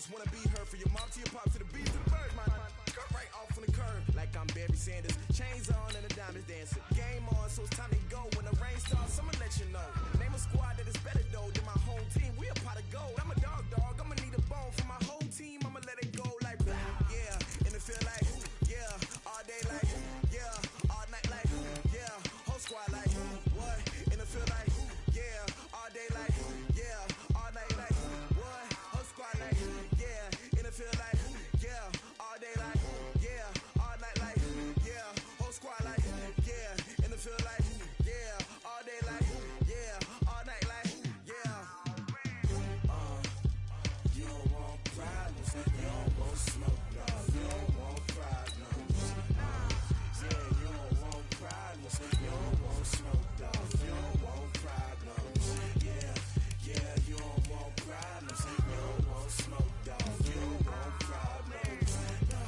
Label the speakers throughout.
Speaker 1: just wanna be her. For your mom to your pop to the beat to the bird, man. Cut right off on the curb, like I'm Barry Sanders. Chains on and the diamonds dancing. Game on, so it's time to go. When the rain starts, I'ma let you know. Name a squad that is better though than my home team. We a pot of gold. I'm a dog, I'ma need a bone for my whole team. I'ma let it go like blah, yeah. And it feel like, yeah. All day like, yeah. All night like, yeah. Whole squad like, what? And it feel like, yeah. All day like, yeah. All night like, what? Whole squad like, yeah. And it feel like, yeah. All day like, yeah. All night like, yeah. Whole squad like, yeah. And it feel like, yeah. All day like, yeah. All night like, yeah. You don't want problems, you don't want smoke, no. You don't want problems. Yeah, you don't want problems, you don't want smoke, dog. You don't want problems. Yeah, yeah, you don't want problems, you don't want smoke, dog. You don't want problems. No,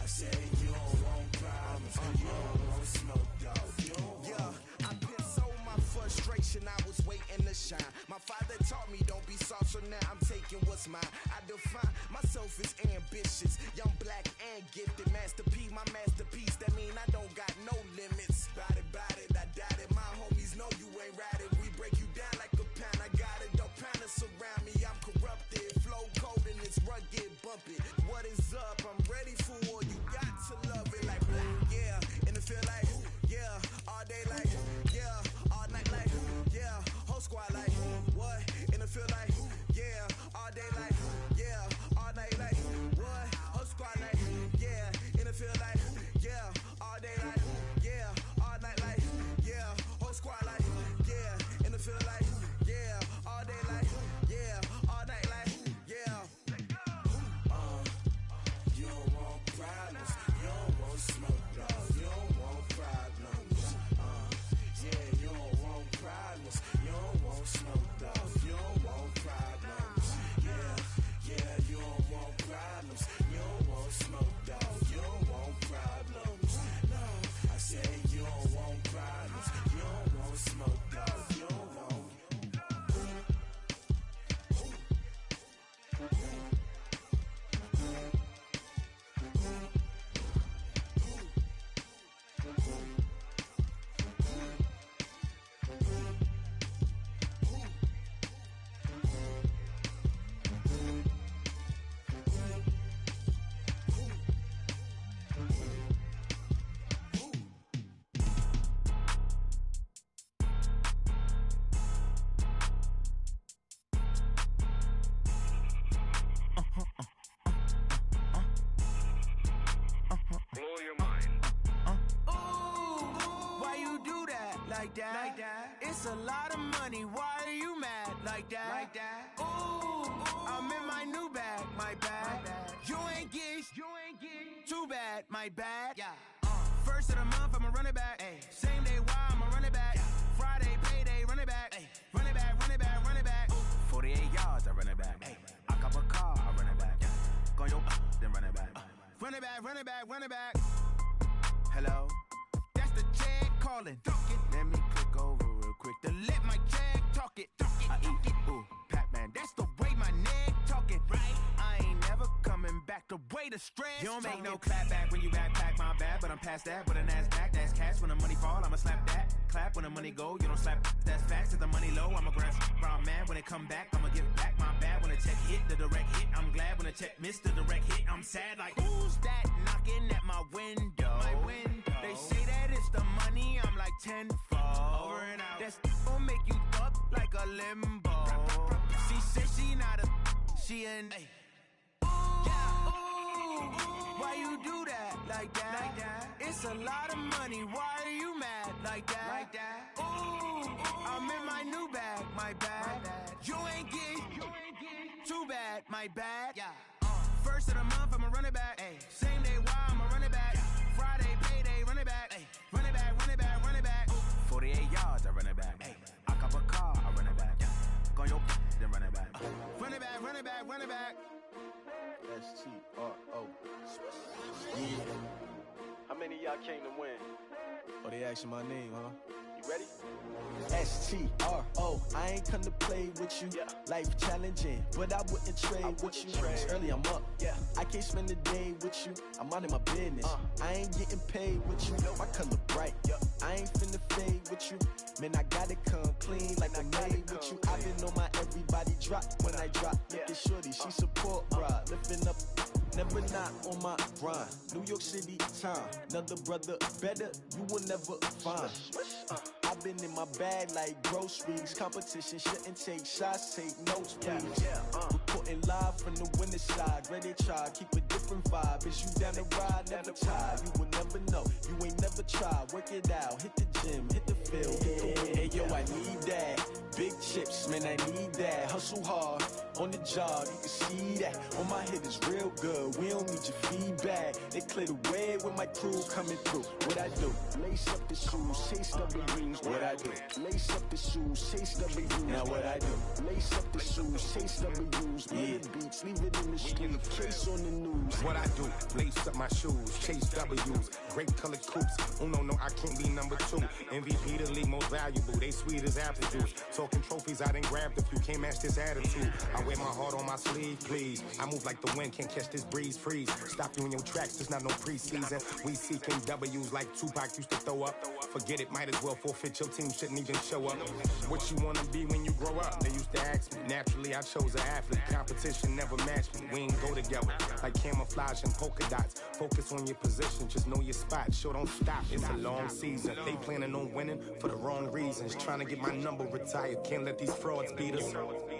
Speaker 1: I said you don't want problems, you don't want smoke, dog. You don't want. Yeah, I pissed so my frustration, I was waiting to shine. My father taught me don't be soft, so now I'm taking what's mine. I define myself as ambitious, young, black, and gifted. Master P, my masterpiece, that mean I don't got no limits. Bout it, I doubt it. My homies know you ain't ratted. We break you down like a pound. I got it, don't pound us around me. I'm corrupted, flow cold and it's rugged, bump it. What is up? I'm ready for war. You got to love it like blah, yeah. And it feel like, yeah. All day like, yeah. All night like, yeah. Whole squad like, what? And it feel like, yeah. All day like, yeah. All night like, what? Whole squad like, yeah. And it feel like, yeah. All day like, yeah. All night like, yeah. Whole squad like, yeah. And it feel like, yeah. All day like, yeah. All night like, yeah. You don't want problems, you don't want smoke, dog. You don't want problems. Yeah, you don't want problems, you don't want smoke, dog. You don't want problems. Yeah, yeah, you don't want problems, you don't want smoke, dog. You don't want problems. No, I said you don't want problems, you don't want smoke, dog. You don't want.
Speaker 2: It's a lot of money, why are you mad like that? Ooh, I'm in my new bag, my bad. You ain't get too bad, my bad. Yeah. First of the month, I'ma run it back. Ay. Same day, why I'ma run it back. Yeah. Friday, payday, run it back. Ay. Run it back, run it back, run it back. Ooh. 48 yards, I run it back. Ay. I cop a car, I run it back. Yeah. Go your then run it back. Run it back, run it back, run it back. Hello? That's the check calling. Let me click over real quick to let my check talk it. I eat it, ooh, Pac-Man. That's the way my neck talking, right? I ain't never coming back the way the stress. You don't make no clap back when you backpack, my bad. But I'm past that, but an ass back, that's cash. When the money fall, I'ma slap that. Clap when the money go, you don't slap, that's facts. If the money low, I'ma grab brown man. When it come back, I'ma give back my bad. When the check hit, the direct hit, I'm glad. When the check missed the direct hit, I'm sad like, who's that knocking at my window? My window. They say that it's the money, I'm like tenfold. Over and out. That's gon' make you up like a limbo. She said she not a, she an ay. Why you do that like that? It's a lot of money, why are you mad like that? Ooh, I'm in my new bag, my bad. You ain't get too bad, my bad. Yeah. First of the month, I'ma run it back. Ay. Same day, why I'ma run it back. Friday, payday, run it back. Ay. Run it back, run it back, run it back. Ooh. 48 yards, I run it back. Ay. I cop a car, I run it back. Yeah. Go your then run it back. Run it back, run it back, run it back.
Speaker 3: STRO. Yeah. How many of y'all came to win?
Speaker 2: Oh, they asking my name, huh?
Speaker 3: You ready?
Speaker 2: STRO, I ain't come to play with you. Life challenging, but I wouldn't trade with you. It's early, I'm up. I can't spend the day with you. I'm minding my business. I ain't getting paid with you. My color bright. I ain't finna fade with you. Man, I gotta come clean like I made with you. I've been on my everybody drop when I drop. Look at shorty, she support, bruh. Lifting up, never not on my grind. New York City time, another brother better, you will never find. I've been in my bag like groceries. Competition shouldn't take shots, take notes, please. Reporting live from the winning side. Ready to try, keep a different vibe. Is you down the ride, never tired. You will never know, you ain't never tried. Work it out, hit the gym, hit the field, hit the win. Hey yo, I need that. Big chips, man, I need that. Hustle hard, on the job, you can see that. On my hit is real good, we don't need your feedback. They clear the way with my crew coming through. What I do? Lace up the shoes, chase W's. What I do? Lace up the shoes, chase W's. Now what I do? Lace up the shoes, chase W's. Leave the beats, leave it in the street, case on the news.
Speaker 4: What I do? Lace up my shoes, chase W's. Great colored coops. Oh no, I can't be number 2. MVP the league most valuable. They sweet as apple juice. Talking trophies I done grabbed if you can't match this attitude. I wear my heart on my sleeve, please. I move like the wind, can't catch this breeze, freeze. Stop you in your tracks, there's not no preseason. We seeking W's like Tupac used to throw up. Forget it, might as well forfeit, your team shouldn't even show up. What you wanna be when you grow up? They used to ask me. Naturally, I chose an athlete. Competition never matched me. We ain't go together. Like camouflage and polka dots. Focus on your position, just know your spot. Sure, don't stop, it's a long season. They planning on winning for the wrong reasons. Trying to get my number retired, can't let these frauds beat us.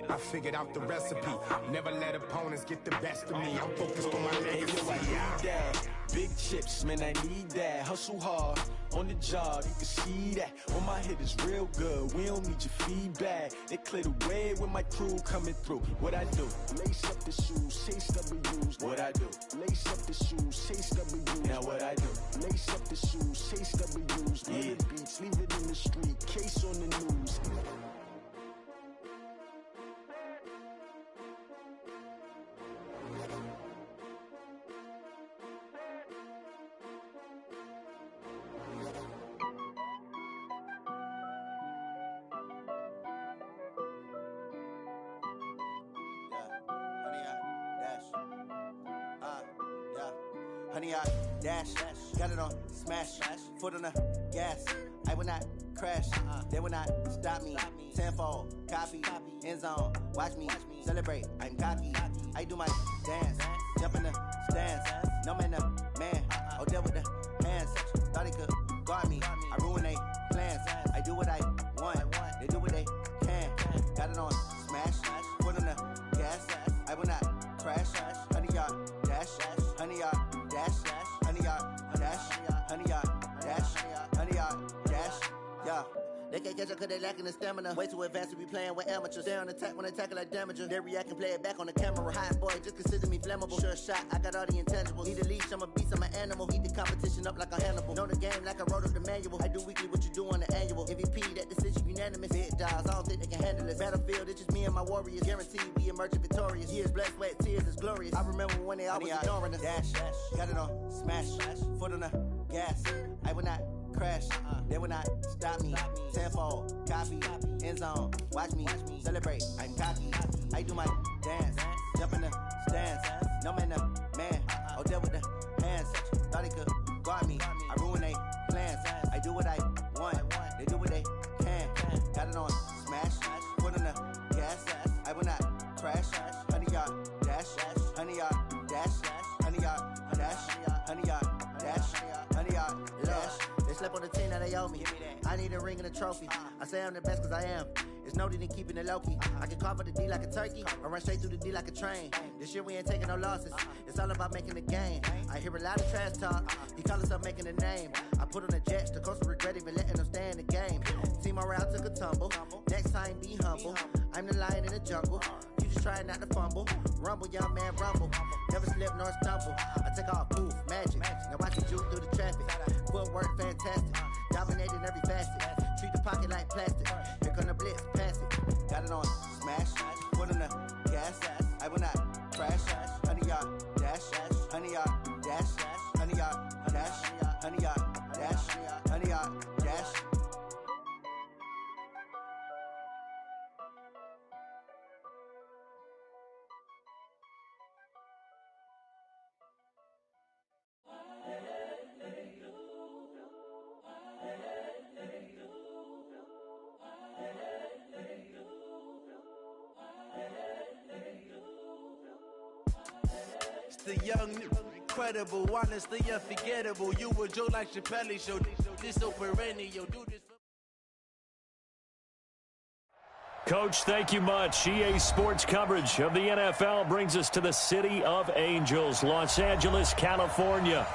Speaker 4: I figured out the recipe. Never let opponents get the best of me. I'm focused on my legacy.
Speaker 2: Yo, I need that. Big chips, man, I need that. Hustle hard, on the job, you can see that. On my hit is real good, we don't need your feedback. They clear the way with my crew coming through. What I do? Lace up the shoes, chase W's. What I do? Lace up the shoes, chase W's. Now what I do? Lace up the shoes, chase W's. Leave the beats, leave it in the street, case on the news.
Speaker 5: Honey, I dash, got it on smash, foot on the gas. I will not crash, they will not stop me. Tenfold, copy, end zone, watch me celebrate. I'm cocky, I do my dance, jump in the stands. No man, man, oh deal with the hands. Thought he could guard me, I ruin they plans. I do what I want, they do what they can. Got it on smash, foot on the gas. I will not crash, honey, y'all dash, honey, y'all dash, honey, y'all dash, honey, y'all dash, honey, y'all dash, yeah. They can't catch up cause they lacking the stamina. Way too advanced to be playing with amateurs. Stay on attack when they tackle like damager. They react and play it back on the camera. Hot boy, just consider me flammable. Sure shot, I got all the intangibles. Need a leash, I'm a beast, I'm an animal. Heat the competition up like a Hannibal. Know the game like I wrote up the manual. I do weekly what you do on the annual. MVP, that decision unanimous. Big dials, I don't think they can handle it. Battlefield, it's just me and my warriors. Guaranteed we emerging victorious. Years, blood, sweat, tears is glorious. I remember when they always ignoring us. Dash, got it on smash, foot on the gas. I will not crash, they will not stop me. Tenfold, copy, end zone, watch me celebrate. I'm cocky, I do my dance, jump in the stands. No man, man, oh deal with the hands. Thought he could guard me, I ruin they plans. I do what I want, they do what they can. Got it on smash, foot on the gas. I will not crash, honey, y'all dash, honey, y'all dash, honey, y'all dash, honey, y'all dash, honey, y'all dash. They slept on the team that they owe me. I need a ring and a trophy. I say I'm the best cause I am. It's no need in keeping it low-key. I can carve up the D like a turkey or run straight through the D like a train. This year we ain't taking no losses. It's all about making the game. I hear a lot of trash talk. He call himself making a name. I put on the jets. The coach regret even letting them stay in the game. Team morale took a tumble. Next time be humble. I'm the lion in the jungle. You just trying not to fumble. Rumble, young man, rumble. Never slip nor stumble. I take off, poof, magic. Now watch me juke through the traffic. Footwork fantastic. Dominating every facet. Treat the pocket like plastic. Here come the blitz, pass it. Got it on smash. Foot on the gas. I will not crash. Honey, y'all dash. Honey, y'all dash. Honey, y'all dash. Honey,
Speaker 2: the young, incredible, honestly unforgettable. You a joke like Chappelle Show. This so perennial. Do this for
Speaker 3: Coach, thank you much. EA Sports coverage of the NFL brings us to the City of Angels, Los Angeles, California.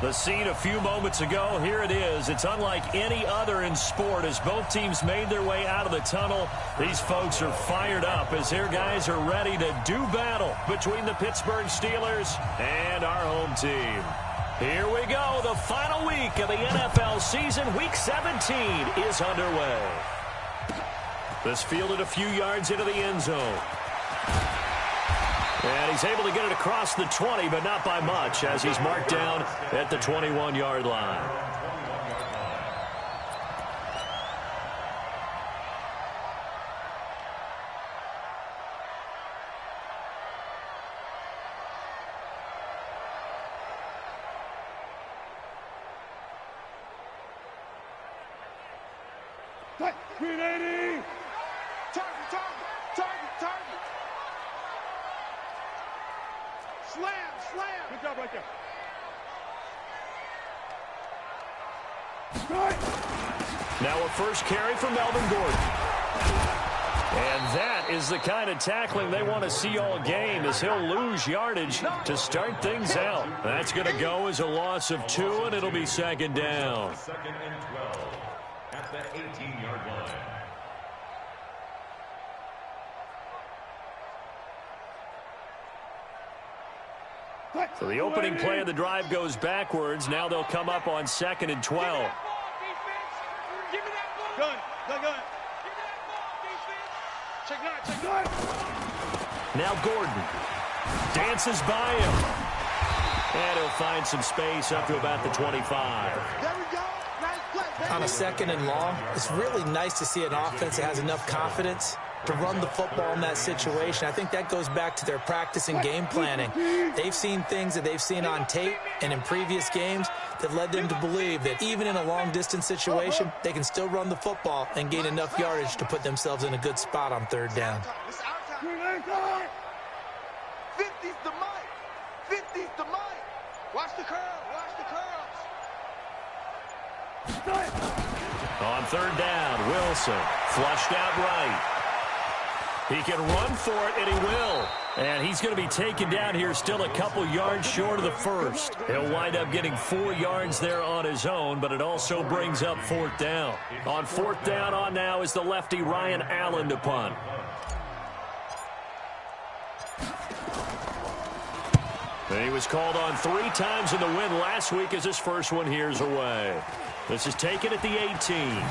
Speaker 3: The scene a few moments ago, here it is. It's unlike any other in sport as both teams made their way out of the tunnel. These folks are fired up as their guys are ready to do battle between the Pittsburgh Steelers and our home team. Here we go. The final week of the NFL season, Week 17, is underway. This fielded a few yards into the end zone. And he's able to get it across the 20, but not by much, as he's marked down at the 21-yard line. Now a first carry for Melvin Gordon. And that is the kind of tackling they want to see all game, as he'll lose yardage to start things out. That's going to go as a loss of 2, and it'll be second down.
Speaker 6: Second and 12 at the 18-yard line.
Speaker 3: So the opening play of the drive goes backwards. Now they'll come up on 2nd and 12. Now Gordon dances by him. And he'll find some space up to about the 25.
Speaker 7: On a 2nd and long, it's really nice to see an offense that has enough confidence to run the football in that situation. I think that goes back to their practice and game planning. They've seen things that they've seen on tape and in previous games that led them to believe that even in a long-distance situation, they can still run the football and gain enough yardage to put themselves in a good spot on 3rd down.
Speaker 2: 50's the mic. 50's the mic. Watch the curl. Watch the curls.
Speaker 3: On 3rd down, Wilson flushed out right. He can run for it, and he will. And he's going to be taken down here still a couple yards short of the first. He'll wind up getting 4 yards there on his own, but it also brings up 4th down. On 4th down on now is the lefty Ryan Allen to punt. And he was called on 3 times in the win last week as his first one here's away. This is taken at the 18.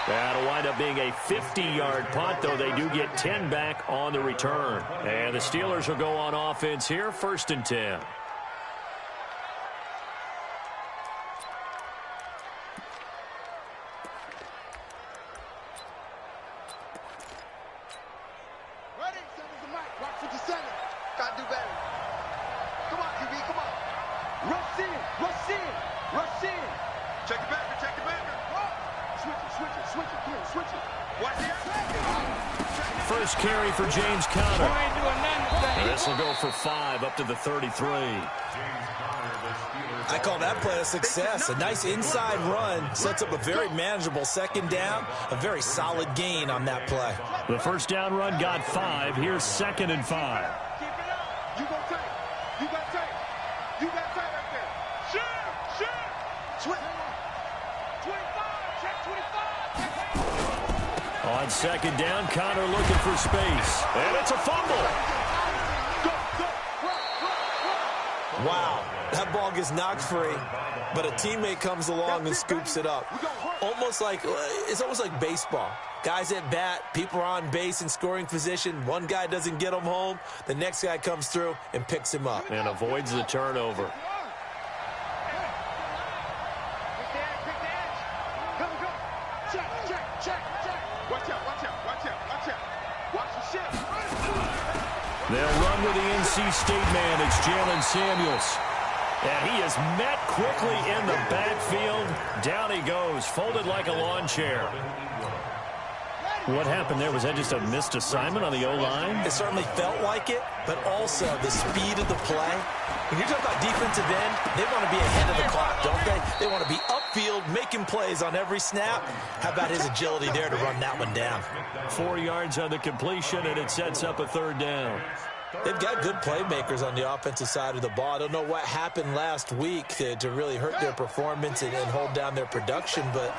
Speaker 3: That'll wind up being a 50-yard punt, though they do get 10 back on the return. And the Steelers will go on offense here, 1st and 10.
Speaker 2: Ready? 7's the mic. Rock 57. Gotta do better. Come on, QB, come on. Rush in, rush in, rush in. Check it back, check it back. Switch it, switch it, switch it, come on, switch it. Watch it.
Speaker 3: First carry for James Conner. This will go for 5 up to the 33.
Speaker 7: I call that play a success. A nice inside run sets up a very manageable 2nd down, a very solid gain on that play.
Speaker 3: The first down run got 5. Here's 2nd and 5.
Speaker 2: Keep it up. You got tight. You got tight. You got tight right there. Shoot. 25. Check 25.
Speaker 3: On 2nd down, Conner looking for space. And it's a fumble.
Speaker 7: Wow, that ball gets knocked free, but a teammate comes along and scoops it up. It's almost like baseball. Guys at bat, people are on base in scoring position. One guy doesn't get him home. The next guy comes through and picks him up.
Speaker 3: And avoids the turnover. They'll run with the NC State man. It's Jalen Samuels. And he is met quickly in the backfield. Down he goes, folded like a lawn chair. What happened there? Was that just a missed assignment on the O-line?
Speaker 7: It certainly felt like it, but also the speed of the play. When you're talking about defensive end, they want to be ahead of the clock, don't they? They want to be upfield, making plays on every snap. How about his agility there to run that one down?
Speaker 3: 4 yards on the completion, and it sets up a third down.
Speaker 7: They've got good playmakers on the offensive side of the ball. I don't know what happened last week to really hurt their performance and hold down their production, but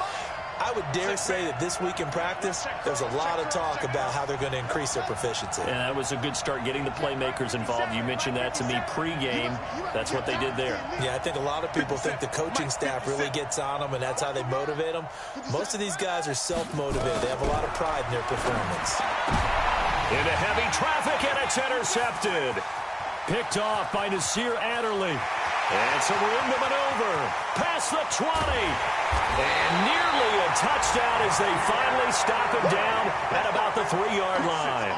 Speaker 7: I would dare say that this week in practice, there's a lot of talk about how they're going to increase their proficiency.
Speaker 3: And that was a good start, getting the playmakers involved. You mentioned that to me pregame. That's what they did there.
Speaker 7: Yeah, I think a lot of people think the coaching staff really gets on them, and that's how they motivate them. Most of these guys are self-motivated. They have a lot of pride in their performance.
Speaker 3: Into heavy traffic, and it's intercepted. Picked off by Nasir Adderley. And so we're in the maneuver. Past the 20. And nearly a touchdown as they finally stop him down at about the 3-yard line.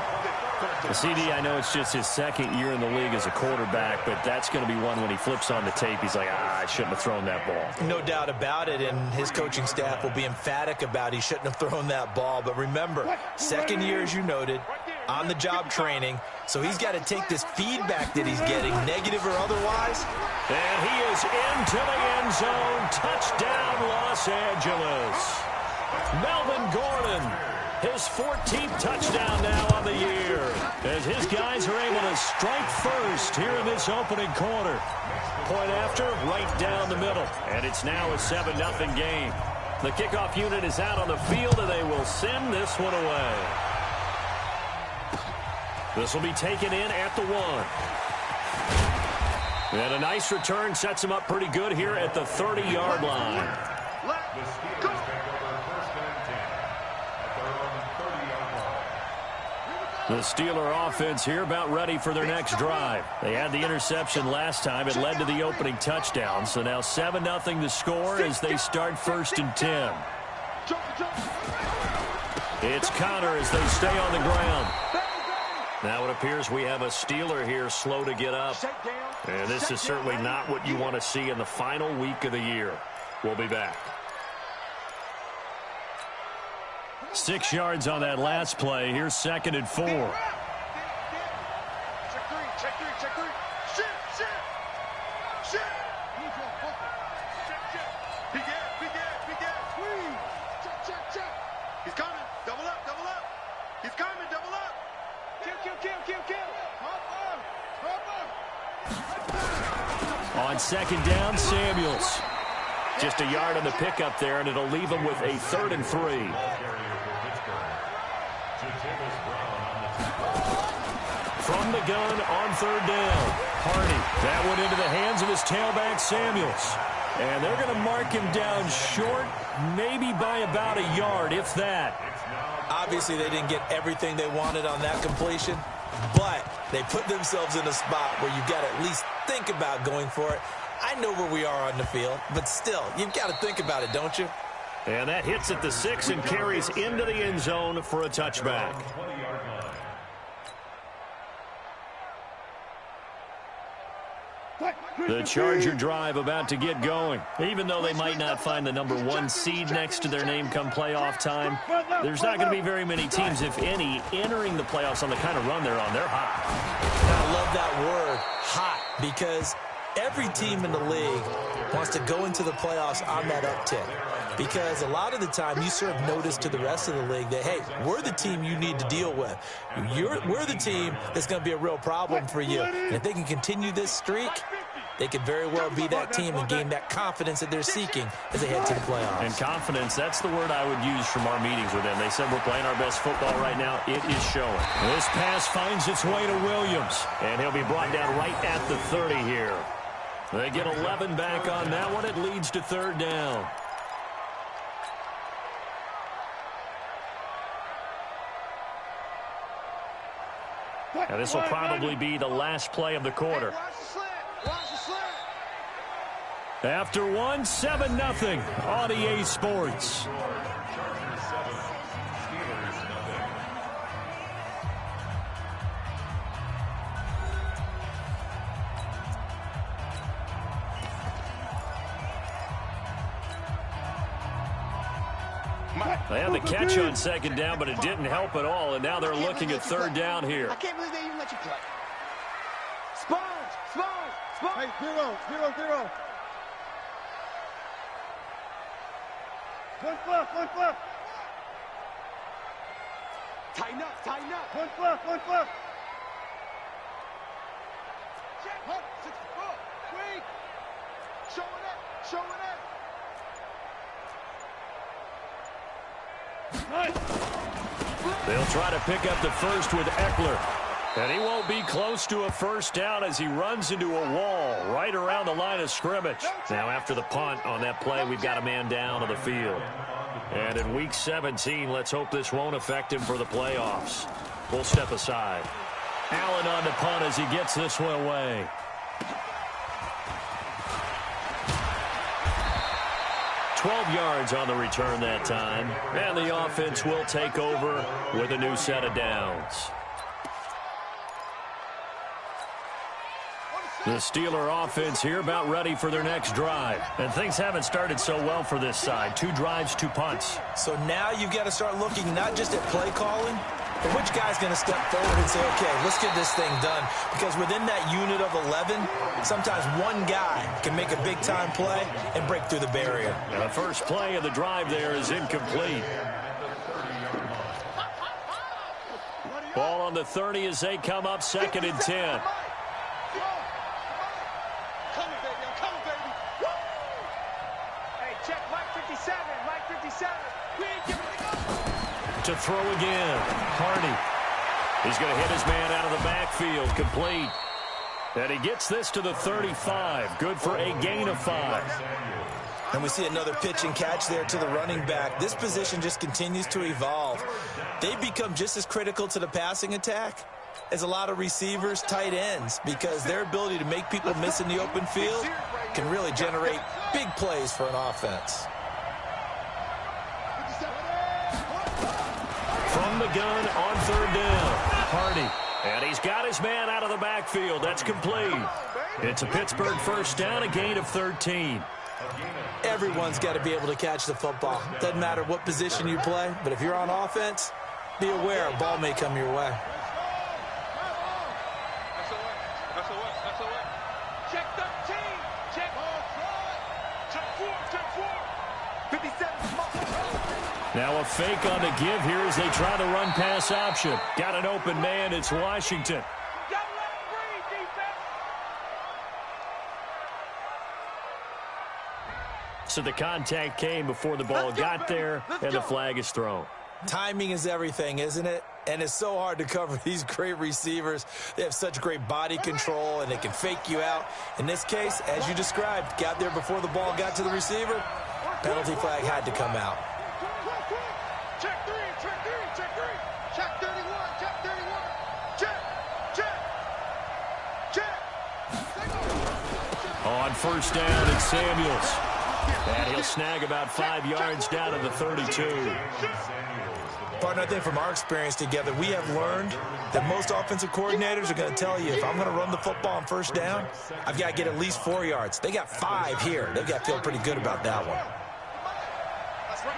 Speaker 3: The CD, I know it's just his second year in the league as a quarterback, but that's going to be one when he flips on the tape, he's like, I shouldn't have thrown that ball.
Speaker 7: No doubt about it, and his coaching staff will be emphatic about he shouldn't have thrown that ball. But remember, second year, as you noted, on-the-job training, so he's got to take this feedback that he's getting, negative or otherwise.
Speaker 3: And he is into the end zone. Touchdown, Los Angeles. Melvin Gordon, his 14th touchdown now on the year, as his guys are able to strike first here in this opening quarter. Point after, right down the middle, and it's now a 7-0 game. The kickoff unit is out on the field, and they will send this one away. This will be taken in at the 1. And a nice return sets him up pretty good here at the 30-yard line. The Steeler offense here about ready for their next drive. They had the interception last time. It led to the opening touchdown. So now 7-0 the score as they start 1st and 10. It's Connor as they stay on the ground. Now it appears we have a Steeler here slow to get up. And this is certainly not what you want to see in the final week of the year. We'll be back. 6 yards on that last play. Here's 2nd and 4.
Speaker 8: Check 3, check 3, check 3. Shit. Check. He's coming. Double up. He's coming, double up. Kill.
Speaker 3: On 2nd down, Samuels. Just a yard on the pickup there, and it'll leave him with a 3rd and 3. From the gun on 3rd down. Hardy. That went into the hands of his tailback, Samuels. And they're going to mark him down short, maybe by about a yard, if that.
Speaker 7: Obviously, they didn't get everything they wanted on that completion, but they put themselves in a spot where you've got to at least think about going for it. I know where we are on the field, but still, you've got to think about it, don't you?
Speaker 3: And that hits at the 6 and carries into the end zone for a touchback. The Charger drive about to get going. Even though they might not find the #1 seed next to their name come playoff time, there's not going to be very many teams, if any, entering the playoffs on the kind of run they're on. They're hot.
Speaker 7: I love that word, hot, because every team in the league wants to go into the playoffs on that uptick. Because a lot of the time you serve notice to the rest of the league that, hey, we're the team you need to deal with. We're the team that's going to be a real problem for you. And if they can continue this streak, they could very well be that team and gain that confidence that they're seeking as they head to the playoffs.
Speaker 3: And confidence, that's the word I would use from our meetings with them. They said we're playing our best football right now. It is showing. This pass finds its way to Williams, and he'll be brought down right at the 30 here. They get 11 back on that one. It leads to 3rd down. And this will probably be the last play of the quarter. After 1, 7-0 on EA Sports. They had the catch on second down, but it didn't help at all, and now they're looking at third down here.
Speaker 8: I can't believe they even let you play. Sponge! Hey, 0-0-0. One flip. Tighten up. One flip. Check. 64. Weak. Showing it.
Speaker 3: They'll try to pick up the first with Eckler. And he won't be close to a first down as he runs into a wall right around the line of scrimmage. Now after the punt on that play, we've got a man down on the field. And in Week 17, let's hope this won't affect him for the playoffs. We'll step aside. Allen on the punt as he gets this one away. $12 yards on the return that time. And the offense will take over with a new set of downs. The Steeler offense here about ready for their next drive. And things haven't started so well for this side. 2 drives, 2 punts.
Speaker 7: So now you've got to start looking not just at play calling, but which guy's going to step forward and say, okay, let's get this thing done. Because within that unit of 11, sometimes one guy can make a big-time play and break through the barrier.
Speaker 3: And the first play of the drive there is incomplete. Ball on the 30 as they come up 2nd and 10. To throw again. Hardy. He's going to hit his man out of the backfield. Complete. And he gets this to the 35. Good for a gain of 5.
Speaker 7: And we see another pitch and catch there to the running back. This position just continues to evolve. They become just as critical to the passing attack as a lot of receivers, tight ends, because their ability to make people miss in the open field can really generate big plays for an offense.
Speaker 3: From the gun on 3rd down. Hardy. And he's got his man out of the backfield. That's complete. It's a Pittsburgh first down, a gain of 13.
Speaker 7: Everyone's got to be able to catch the football. Doesn't matter what position you play, but if you're on offense, be aware a ball may come your way.
Speaker 8: Check 13. Check 4. 57.
Speaker 3: Now a fake on the give here as they try to run pass option. Got an open man. It's Washington.
Speaker 8: Gotta let him breathe, defense.
Speaker 3: So the contact came before the ball got there, and the flag is thrown.
Speaker 7: Timing is everything, isn't it? And it's so hard to cover these great receivers. They have such great body control, and they can fake you out. In this case, as you described, got there before the ball got to the receiver. Penalty flag had to come out.
Speaker 8: Check 3. Check 31. Check.
Speaker 3: On first down, it's Samuels. And he'll snag about 5 yards down to the 32.
Speaker 7: Partner, I think from our experience together, we have learned that most offensive coordinators are going to tell you, if I'm going to run the football on first down, I've got to get at least 4 yards. They got 5 here. They've got to feel pretty good about that one.
Speaker 8: That's right.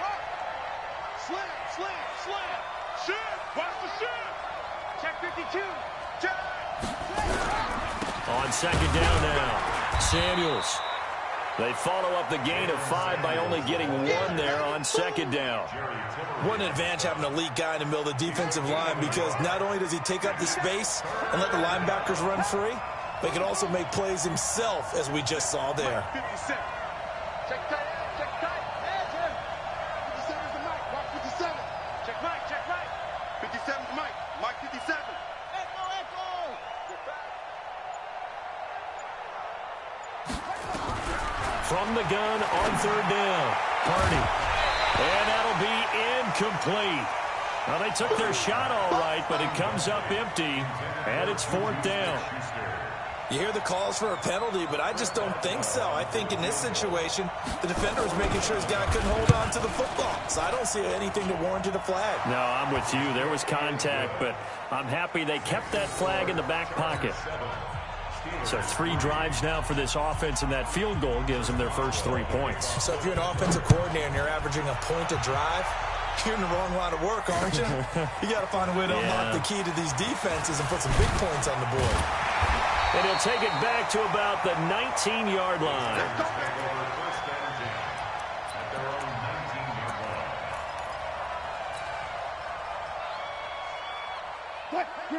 Speaker 8: Slam. Shoot. Watch the shoot. Check 52. Check.
Speaker 3: On second down now, Samuels. They follow up the gain of 5 by only getting 1 there on second down.
Speaker 7: What an advantage having an elite guy in the middle of the defensive line, because not only does he take up the space and let the linebackers run free, but he can also make plays himself, as we just saw there.
Speaker 8: 57. Check tight. 57 is the mic. Mark 57. Check Mike. 57 is Mike. Mike 57. Echo.
Speaker 3: From the gun on third down, Hardy. And that'll be incomplete. Well, they took their shot all right, but it comes up empty, and it's 4th down.
Speaker 7: You hear the calls for a penalty, but I just don't think so. I think in this situation, the defender was making sure his guy couldn't hold on to the football. So I don't see anything to warrant a flag.
Speaker 3: No, I'm with you. There was contact, but I'm happy they kept that flag in the back pocket. So 3 drives now for this offense, and that field goal gives them their first 3 points.
Speaker 7: So if you're an offensive coordinator and you're averaging a point a drive, You're in the wrong line of work, aren't you? You got to find a way to unlock the key to these defenses and put some big points on the board.
Speaker 3: And he'll take it back to about the 19-yard line.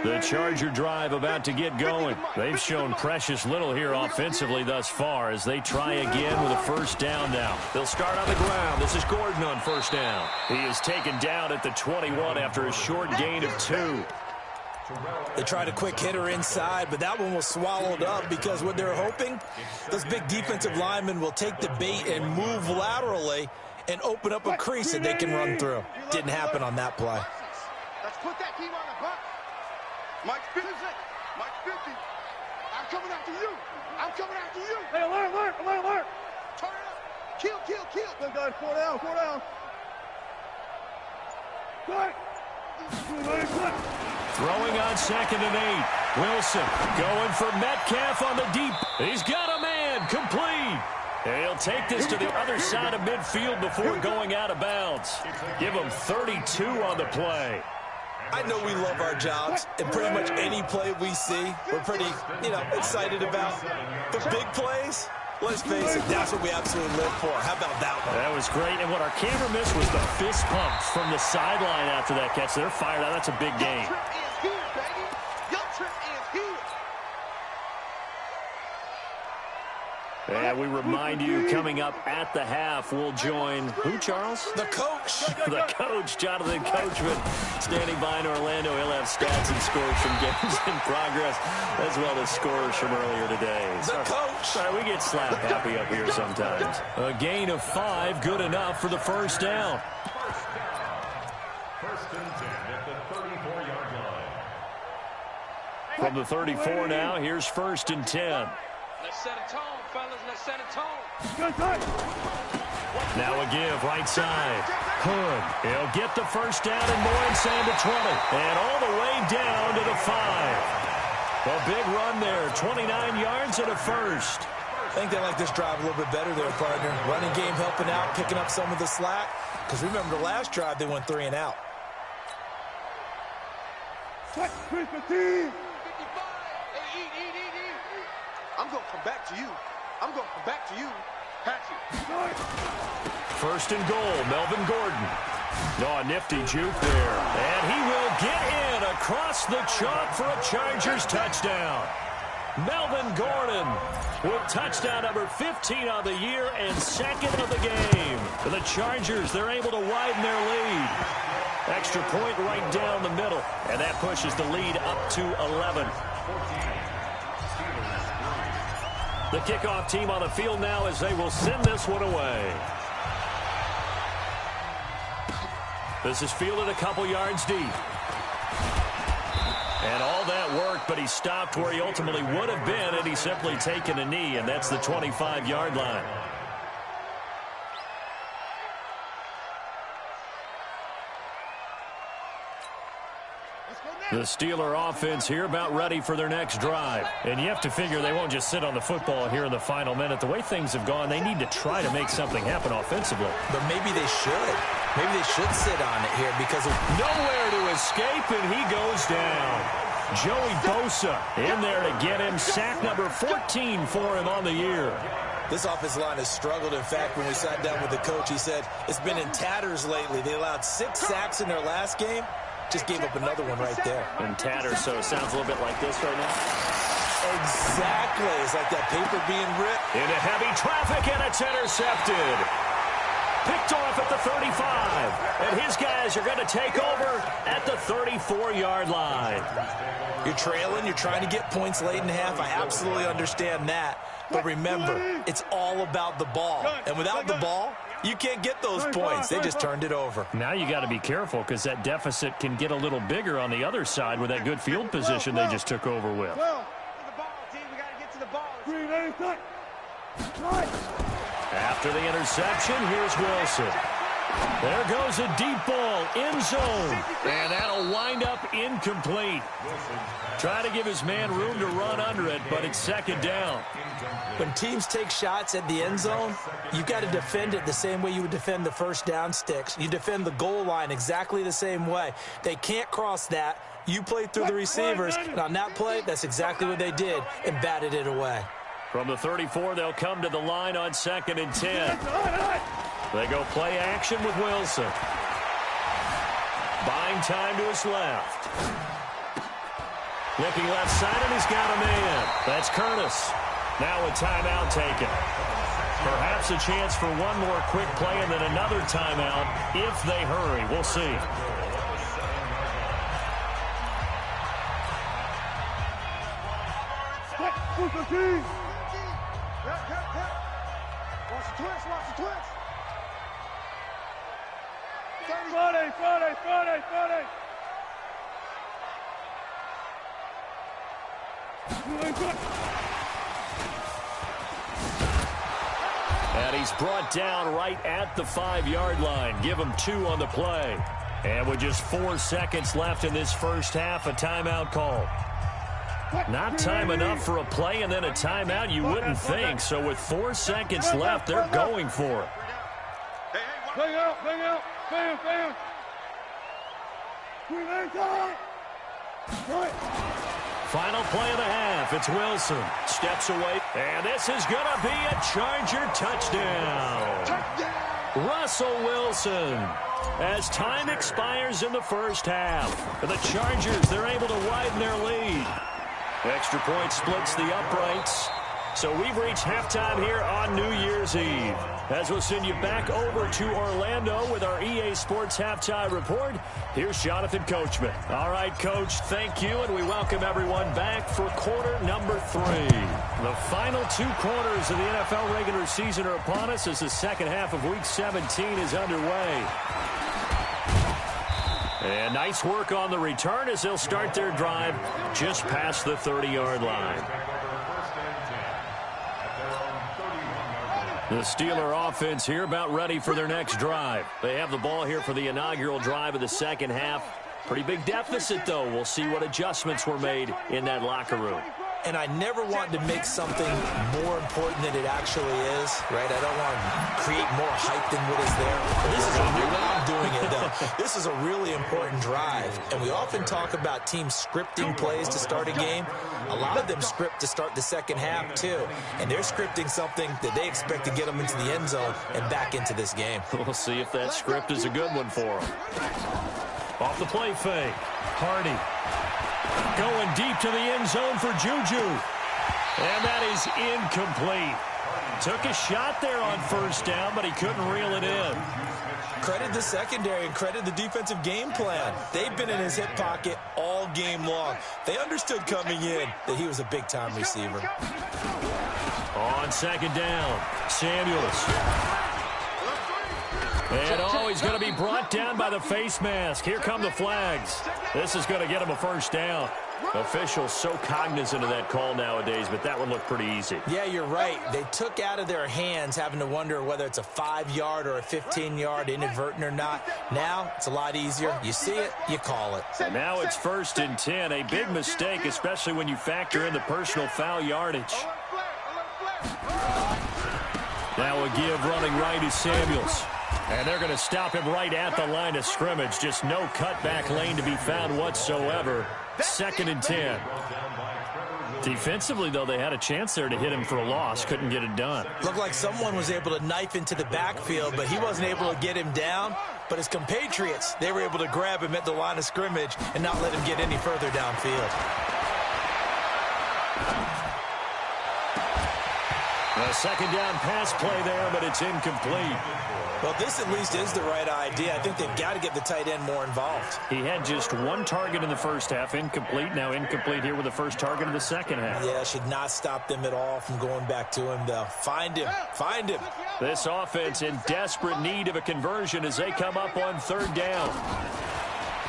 Speaker 3: The Charger drive about to get going. They've shown precious little here offensively thus far as they try again with a first down now. They'll start on the ground. This is Gordon on first down. He is taken down at the 21 after a short gain of 2.
Speaker 7: They tried a quick hitter inside, but that one was swallowed up because what they're hoping, those big defensive linemen will take the bait and move laterally and open up a crease that they can run through. Didn't happen on that play.
Speaker 8: Let's put that team on the bus. Mike 50. Mike 50. I'm coming after you. I'm coming after you. Hey, alert. Turn it up. Kill. Good guys, 4 down. Good.
Speaker 3: Throwing on 2nd and 8. Wilson going for Metcalf on the deep. He's got a man. Complete. He'll take this to the other side of midfield before going out of bounds. Give him 32 on the play.
Speaker 7: I know we love our jobs, and pretty much any play we see, we're pretty, excited about. But big plays, let's face it, that's what we absolutely live for. How about that one?
Speaker 3: That was great, and what our camera missed was the fist pump from the sideline after that catch. They're fired out. That's a big game. And we remind you, coming up at the half, we'll join who, Charles?
Speaker 7: The coach.
Speaker 3: The coach, Jonathan Coachman, standing by in Orlando. He'll have stats and scores from games in progress, as well as scores from earlier today.
Speaker 7: The coach.
Speaker 3: Sorry, we get slap happy up here sometimes. A gain of 5, good enough for the first down.
Speaker 6: First and 10 at the 34-yard line.
Speaker 3: From the 34 now, here's 1st and 10.
Speaker 8: Let's set a tone, fellas. Let's set a tone.
Speaker 3: Now a give right side. Hood. He'll get the first down and more inside the 20. And all the way down to the 5. A big run there. 29 yards and a first.
Speaker 7: I think they like this drive a little bit better there, partner. Running game helping out, picking up some of the slack. Because remember the last drive, they went 3 and out.
Speaker 8: 55. I'm going to come back to you. Patch it.
Speaker 3: 1st and goal, Melvin Gordon. Oh, a nifty juke there. And he will get in across the chalk for a Chargers touchdown. Melvin Gordon with touchdown number 15 on the year and 2nd of the game. For the Chargers, they're able to widen their lead. Extra point right down the middle. And that pushes the lead up to 11. The kickoff team on the field now as they will send this one away. This is fielded a couple yards deep. And all that worked, but he stopped where he ultimately would have been, and he's simply taken a knee, and that's the 25-yard line. The Steeler offense here about ready for their next drive. And you have to figure they won't just sit on the football here in the final minute. The way things have gone, they need to try to make something happen offensively.
Speaker 7: But maybe they should. Maybe they should sit on it here because of
Speaker 3: nowhere to escape, and he goes down. Joey Bosa in there to get him. Sack number 14 for him on the year.
Speaker 7: This offensive line has struggled. In fact, when we sat down with the coach, he said it's been in tatters lately. They allowed 6 sacks in their last game. Just gave up another one right there.
Speaker 3: And tatters, so it sounds a little bit like this right now.
Speaker 7: Exactly. It's like that paper being ripped.
Speaker 3: Into heavy traffic, and it's intercepted. Picked off at the 35. And his guys are going to take over at the 34-yard line.
Speaker 7: You're trailing. You're trying to get points late in the half. I absolutely understand that. But remember, it's all about the ball. And without the ball, you can't get those points. They just turned it over.
Speaker 3: Now you got to be careful because that deficit can get a little bigger on the other side with that good field position they just took over with.
Speaker 8: The ball, team. We got to get to the ball.
Speaker 3: After the interception, here's Wilson. There goes a deep ball, end zone. And that'll wind up in incomplete. Try to give his man room to run under it, but it's second down.
Speaker 7: When teams take shots at the end zone, you've got to defend it the same way you would defend the first down sticks. You defend the goal line exactly the same way. They can't cross that. You play through the receivers, and on that play, that's exactly what they did and batted it away.
Speaker 3: From the 34, they'll come to the line on 2nd and 10. They go play action with Wilson. Buying time to his left. Looking left side, and he's got a man. That's Curtis. Now a timeout taken. Perhaps a chance for one more quick play and then another timeout if they hurry. We'll see.
Speaker 8: Watch the twist, watch the twist. Friday.
Speaker 3: And he's brought down right at the 5-yard line. Give him 2 on the play. And with just 4 seconds left in this first half, a timeout call. Not time enough for a play and then a timeout, you wouldn't think. So with 4 seconds left, they're going for it.
Speaker 8: Bang out. Bam.
Speaker 3: Final play of the half. It's Wilson. Steps away. And this is going to be a Charger touchdown. Russell Wilson. As time expires in the first half, the Chargers, they're able to widen their lead. Extra point splits the uprights. So we've reached halftime here on New Year's Eve. As we'll send you back over to Orlando with our EA Sports Halftime Report, here's Jonathan Coachman. All right, Coach, thank you, and we welcome everyone back for quarter number 3. The final 2 quarters of the NFL regular season are upon us as the second half of Week 17 is underway. And nice work on the return as they'll start their drive just past the 30-yard line. The Steeler offense here about ready for their next drive. They have the ball here for the inaugural drive of the second half. Pretty big deficit, though. We'll see what adjustments were made in that locker room.
Speaker 7: And I never want to make something more important than it actually is, right? I don't want to create more hype than what is there. I'm doing it, though. This is a really important drive. And we often talk about teams scripting plays to start a game. A lot of them script to start the second half, too. And they're scripting something that they expect to get them into the end zone and back into this game.
Speaker 3: We'll see if that script is a good one for them. Off the play fake. Hardy. Going deep to the end zone for Juju. And that is incomplete. Took a shot there on first down, but he couldn't reel it in.
Speaker 7: Credit the secondary and credit the defensive game plan. They've been in his hip pocket all game long. They understood coming in that he was a big-time receiver.
Speaker 3: On second down, Samuels. And he's going to be brought down by the face mask. Here come the flags. This is going to get him a first down. Officials so cognizant of that call nowadays, but that would look pretty easy.
Speaker 7: Yeah, you're right. They took out of their hands having to wonder whether it's a 5-yard or a 15-yard inadvertent or not. Now it's a lot easier. You see it, you call it.
Speaker 3: And now it's 1st and 10. A big mistake, especially when you factor in the personal foul yardage. Now a give running right is Samuels. And they're going to stop him right at the line of scrimmage. Just no cutback lane to be found whatsoever. 2nd and 10. Defensively, though, they had a chance there to hit him for a loss. Couldn't get it done.
Speaker 7: Looked like someone was able to knife into the backfield, but he wasn't able to get him down. But his compatriots, they were able to grab him at the line of scrimmage and not let him get any further downfield.
Speaker 3: A second down pass play there, but it's incomplete.
Speaker 7: Well, this at least is the right idea. I think they've got to get the tight end more involved.
Speaker 3: He had just 1 target in the first half, incomplete. Now incomplete here with the first target of the second half.
Speaker 7: Yeah, should not stop them at all from going back to him, though. Find him. Find him.
Speaker 3: This offense in desperate need of a conversion as they come up on 3rd down.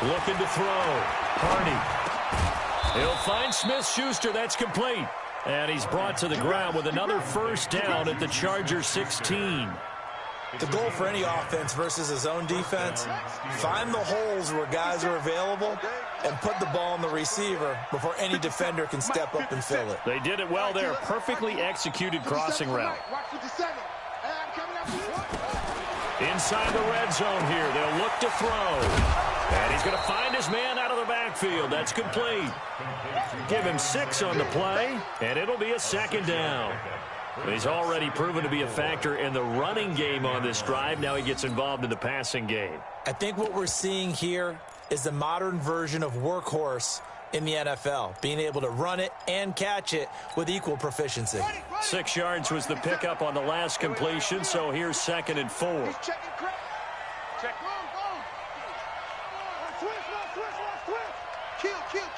Speaker 3: Looking to throw. Hardy. He'll find Smith-Schuster. That's complete. And he's brought to the ground with another first down at the Chargers 16.
Speaker 7: The goal for any offense versus his own defense, find the holes where guys are available and put the ball on the receiver before any defender can step up and fill it.
Speaker 3: They did it well there. Perfectly executed crossing route. Inside the red zone here. They'll look to throw. And he's going to find his man out of the backfield. That's complete. Give him 6 on the play, and it'll be a second down. He's already proven to be a factor in the running game on this drive. Now he gets involved in the passing game.
Speaker 7: I think what we're seeing here is the modern version of workhorse in the NFL, being able to run it and catch it with equal proficiency.
Speaker 3: 6 yards was the pickup on the last completion, so here's 2nd and 4.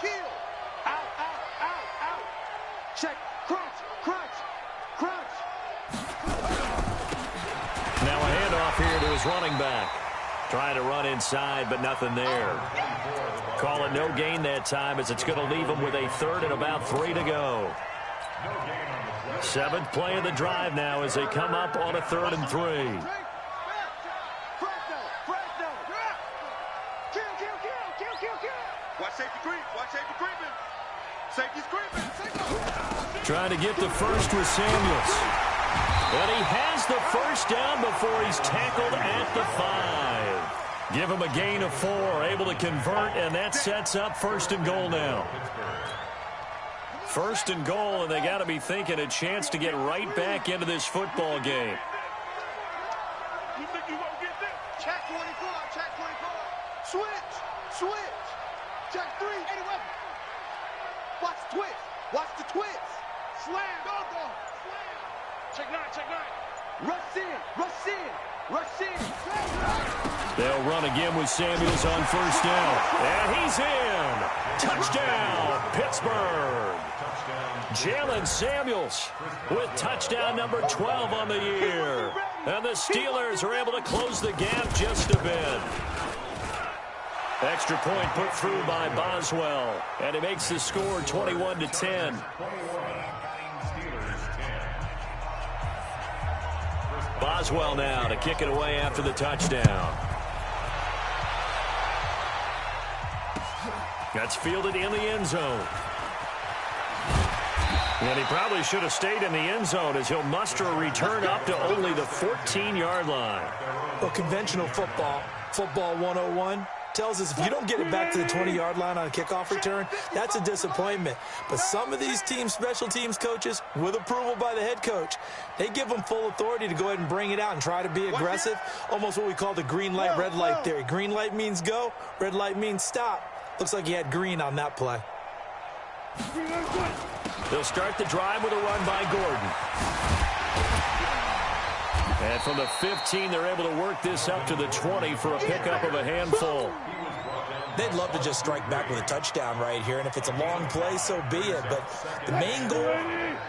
Speaker 8: Kill. Out. Check. Crunch.
Speaker 3: Now a handoff here to his running back. Trying to run inside, but nothing there. Call it no gain that time, as it's going to leave him with a 3rd and about 3 to go. 7th play of the drive now as they come up on a 3rd and 3.
Speaker 8: Watch safety creeping. Safety's creeping.
Speaker 3: Trying to get the first with Samuels. And he has the first down before he's tackled at the 5. Give him a gain of 4, able to convert, and that sets up 1st and goal now. 1st and goal, and they got to be thinking a chance to get right back into this football game.
Speaker 8: You think you won't get this? Check 24. Switch. Check 3. 81. Watch the twist. Slam. Go. Check 9. Rush in.
Speaker 3: They'll run again with Samuels on 1st down. And he's in. Touchdown, Pittsburgh. Jalen Samuels with touchdown number 12 on the year. And the Steelers are able to close the gap just a bit. Extra point put through by Boswell. And it makes the score 21-10. Boswell now to kick it away after the touchdown. That's fielded in the end zone. And he probably should have stayed in the end zone, as he'll muster a return up to only the 14-yard line.
Speaker 7: Well, conventional football 101, tells us if you don't get it back to the 20-yard line on a kickoff return, that's a disappointment. But some of these team special teams coaches, with approval by the head coach, they give them full authority to go ahead and bring it out and try to be aggressive, almost what we call the green light, red light theory. Green light means go, red light means stop. Looks like he had green on that play.
Speaker 3: They'll start the drive with a run by Gordon. And from the 15, they're able to work this up to the 20 for a pickup of a handful.
Speaker 7: They'd love to just strike back with a touchdown right here, and if it's a long play, so be it. But the main goal,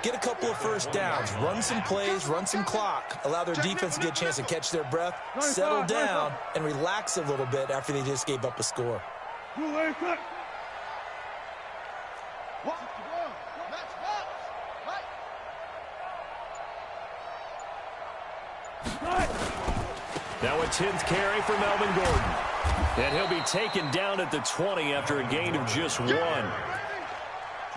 Speaker 7: get a couple of first downs, run some plays, run some clock, allow their defense to get a chance to catch their breath, settle down, and relax a little bit after they just gave up a score.
Speaker 3: Now a 10th carry for Melvin Gordon. And he'll be taken down at the 20 after a gain of just 1.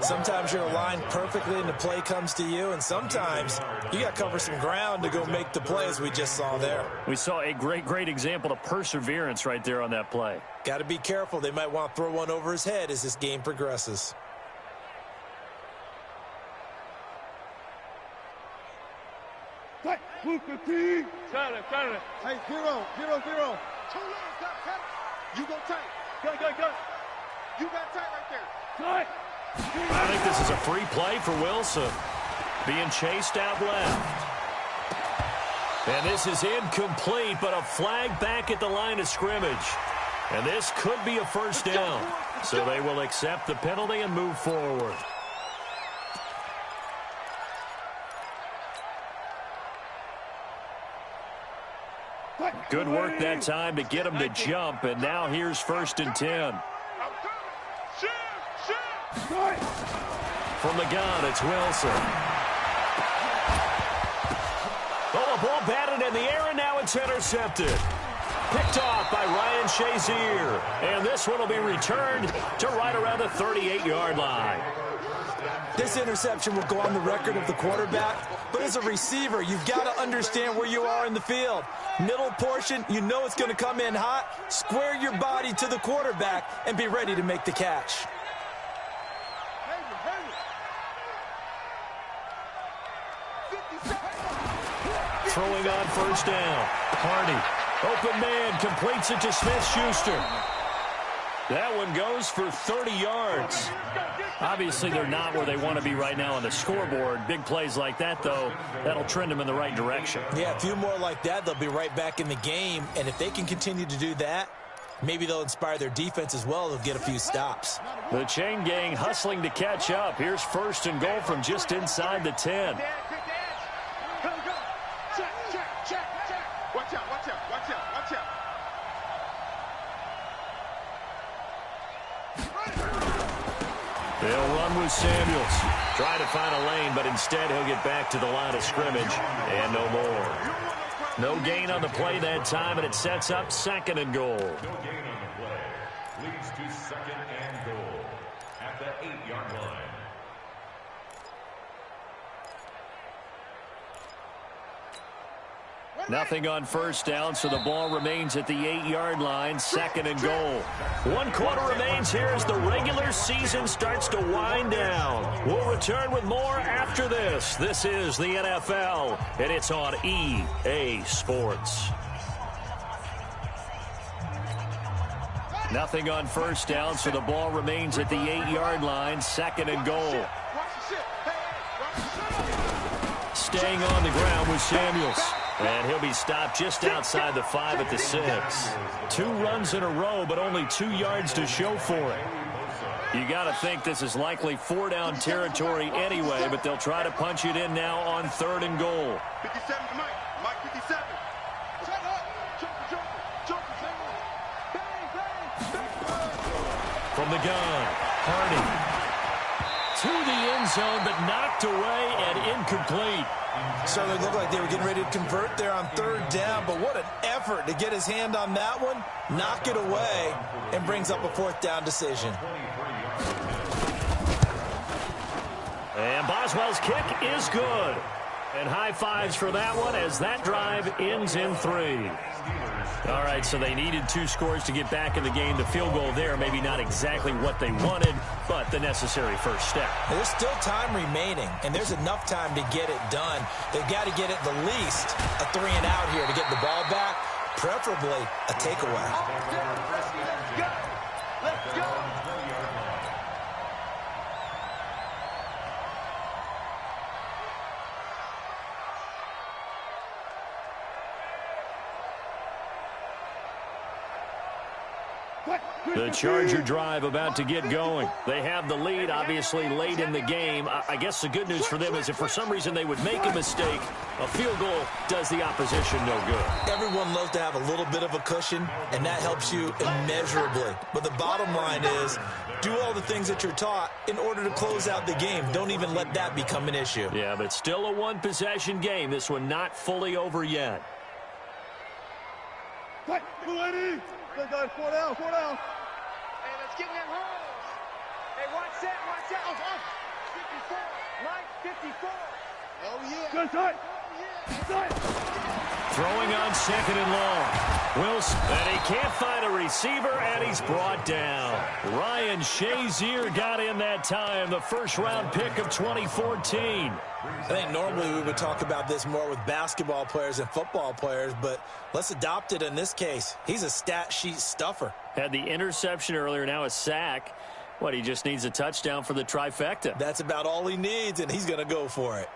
Speaker 7: Sometimes you're aligned perfectly and the play comes to you, and sometimes you got to cover some ground to go make the play, as we just saw there.
Speaker 3: We saw a great example of perseverance right there on that play.
Speaker 7: Got to be careful. They might want to throw one over his head as this game progresses.
Speaker 8: Hey, 0. You go tight. Go. You got tight right there.
Speaker 3: I think this is a free play for Wilson. Being chased out left. And this is incomplete, but a flag back at the line of scrimmage. And this could be a first down. So they will accept the penalty and move forward. Good work that time to get him to jump, and now here's 1st and 10. From the gun, it's Wilson. Oh, a ball batted in the air, and now it's intercepted. Picked off by Ryan Shazier. And this one will be returned to right around the 38-yard line.
Speaker 7: This interception will go on the record of the quarterback, but as a receiver, you've got to understand where you are in the field. Middle portion, you know it's going to come in hot. Square your body to the quarterback and be ready to make the catch.
Speaker 3: Throwing on first down. Hardy, open man, completes it to Smith-Schuster. That one goes for 30 yards. Obviously, they're not where they want to be right now on the scoreboard. Big plays like that, though, that'll trend them in the right direction.
Speaker 7: Yeah, a few more like that, they'll be right back in the game. And if they can continue to do that, maybe they'll inspire their defense as well. They'll get a few stops.
Speaker 3: The chain gang hustling to catch up. Here's first and goal from just inside the 10.
Speaker 8: Watch out, watch out, watch out, watch out.
Speaker 3: They'll run with Samuels. Try to find a lane, but instead he'll get back to the line of scrimmage and no more. No gain on the play that time, and it sets up second and goal.
Speaker 6: No gain on the play. Leads to second and goal at the 8-yard line.
Speaker 3: Nothing on first down, so the ball remains at the 8-yard line, second and goal. 1 quarter remains here as the regular season starts to wind down. We'll return with more after this. This is the NFL, and it's on EA Sports. Nothing on first down, so the ball remains at the 8-yard line, second and goal. Staying on the ground with Samuels. And he'll be stopped just outside the 5 at the 6. 2 runs in a row, but only 2 yards to show for it. You got to think this is likely 4-down territory anyway, but they'll try to punch it in now on 3rd and goal.
Speaker 8: 57 to Mike. Mike 57.
Speaker 3: From the gun, Hardy. To the end zone, but knocked away and incomplete.
Speaker 7: Certainly looked like they were getting ready to convert there on 3rd down, but what an effort to get his hand on that one, knock it away, and brings up a 4th down decision.
Speaker 3: And Boswell's kick is good. And high fives for that one as that drive ends in 3. All right, so they needed 2 scores to get back in the game. The field goal there, maybe not exactly what they wanted, but the necessary first step.
Speaker 7: There's still time remaining, and there's enough time to get it done. They've got to get at the least a 3 and out here to get the ball back, preferably a takeaway.
Speaker 8: Let's go.
Speaker 3: The Charger drive about to get going. They have the lead, obviously, late in the game. I guess the good news for them is if for some reason they would make a mistake, a field goal does the opposition no good.
Speaker 7: Everyone loves to have a little bit of a cushion, and that helps you immeasurably. But the bottom line is, do all the things that you're taught in order to close out the game. Don't even let that become an issue.
Speaker 3: Yeah, but still a one-possession game. This one not fully over yet.
Speaker 8: Quick, lady. Good guys, 4 down, 4 down. Hey, let's get in them holes. Hey, watch that, watch out. 54, Mike, 54. Oh, yeah. Good tight.
Speaker 3: Throwing on 2nd and long. Wilson, and he can't find a receiver, and he's brought down. Ryan Shazier got in that time, the first-round pick of 2014.
Speaker 7: I think normally we would talk about this more with basketball players and football players, but let's adopt it in this case. He's a stat sheet stuffer.
Speaker 3: Had the interception earlier, now a sack. What, he just needs a touchdown for the trifecta.
Speaker 7: That's about all he needs, and he's going to go for it.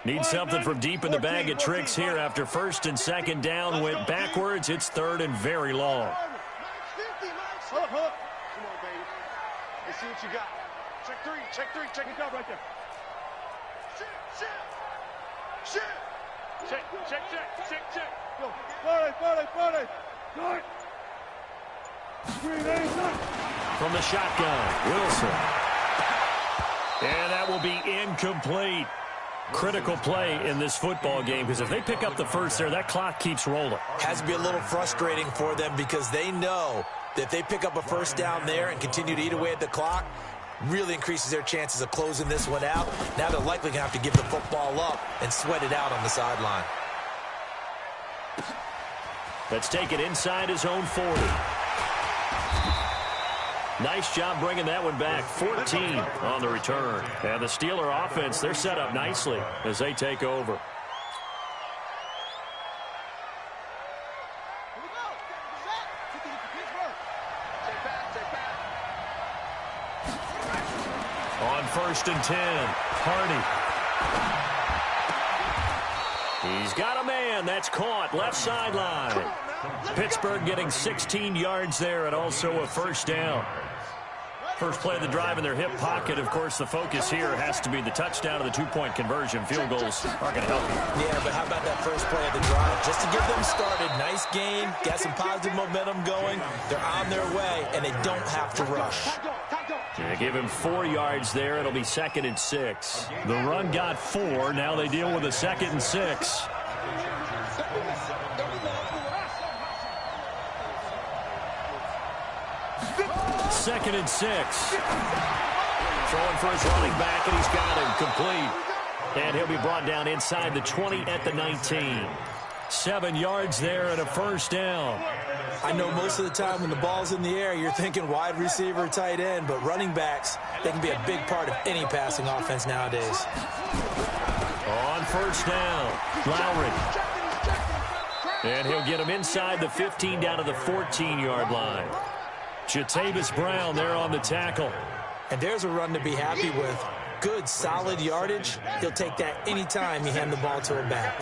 Speaker 3: Needs something from deep in the bag of tricks here after 1st and 2nd down went backwards. It's 3rd and very long.
Speaker 8: Come on, baby. Let's see what you got. Check 3, check it out right there. Shit. Check. Go. Friday. Start.
Speaker 3: From the shotgun, Wilson. And that will be incomplete. Critical play in this football game, because if they pick up the first there, that clock keeps rolling.
Speaker 7: Has to be a little frustrating for them because they know that if they pick up a first down there and continue to eat away at the clock, really increases their chances of closing this one out. Now they're likely going to have to give the football up and sweat it out on the sideline.
Speaker 3: Let's take it inside his own 40. Nice job bringing that one back. 14 on the return. And the Steeler offense, they're set up nicely as they take over. On 1st and 10, Hardy. He's got a man. That's caught. Left sideline. Pittsburgh getting 16 yards there and also a first down. First play of the drive in their hip pocket. Of course, the focus here has to be the touchdown of the two-point conversion. Field goals aren't going to help you.
Speaker 7: Yeah, but how about that first play of the drive? Just to get them started. Nice game. Got some positive momentum going. They're on their way, and they don't have to rush.
Speaker 3: They give him 4 yards there. It'll be 2nd and 6. The run got 4. Now they deal with a 2nd and 6. Second and 6. Throwing for his running back, and he's got him complete. And he'll be brought down inside the 20 at the 19. 7 yards there and a first down.
Speaker 7: I know most of the time when the ball's in the air, you're thinking wide receiver, tight end, but running backs, they can be a big part of any passing offense nowadays.
Speaker 3: On first down, Lowry. And he'll get him inside the 15 down to the 14-yard line. Jatavis Brown there on the tackle.
Speaker 7: And there's a run to be happy with. Good, solid yardage. He'll take that anytime you hand the ball to him back.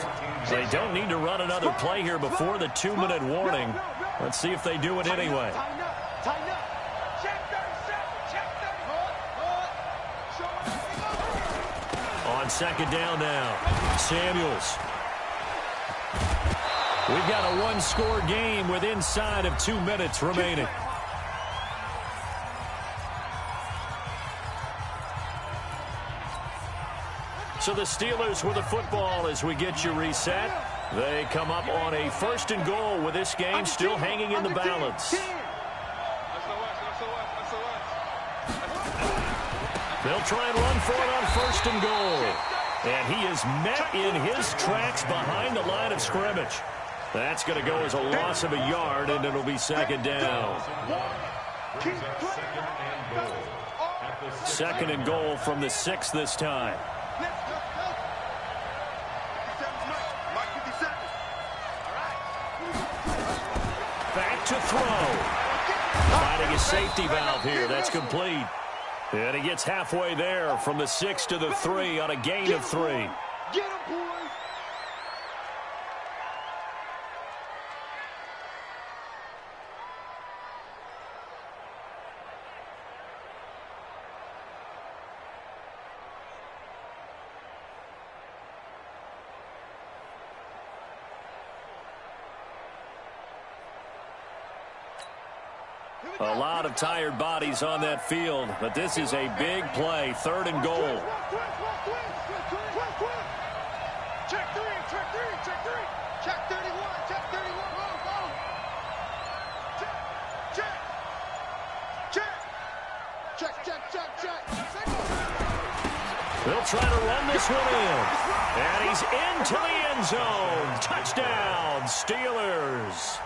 Speaker 3: They don't need to run another play here before the 2-minute warning. Let's see if they do it anyway. On second down now, Samuels. We've got a one-score game with inside of 2 minutes remaining. So the Steelers with the football as we get you reset. They come up on a 1st and goal with this game still hanging in the balance. They'll try and run for it on 1st and goal. And he is met in his tracks behind the line of scrimmage. That's going to go as a loss of a yard, and it'll be 2nd down. 2nd and goal from the 6 this time. Back to throw. Finding a safety valve here. That's complete. And he gets halfway there from the 6 to the 3 on a gain of 3.
Speaker 8: Get him, boys!
Speaker 3: A lot of tired bodies on that field, but this is a big play. 3rd and goal.
Speaker 8: Check 3, check 3, check 3. Check 31, check 31. Go. Check.
Speaker 3: They'll try to run this one in. And he's into the end zone. Touchdown, Steelers.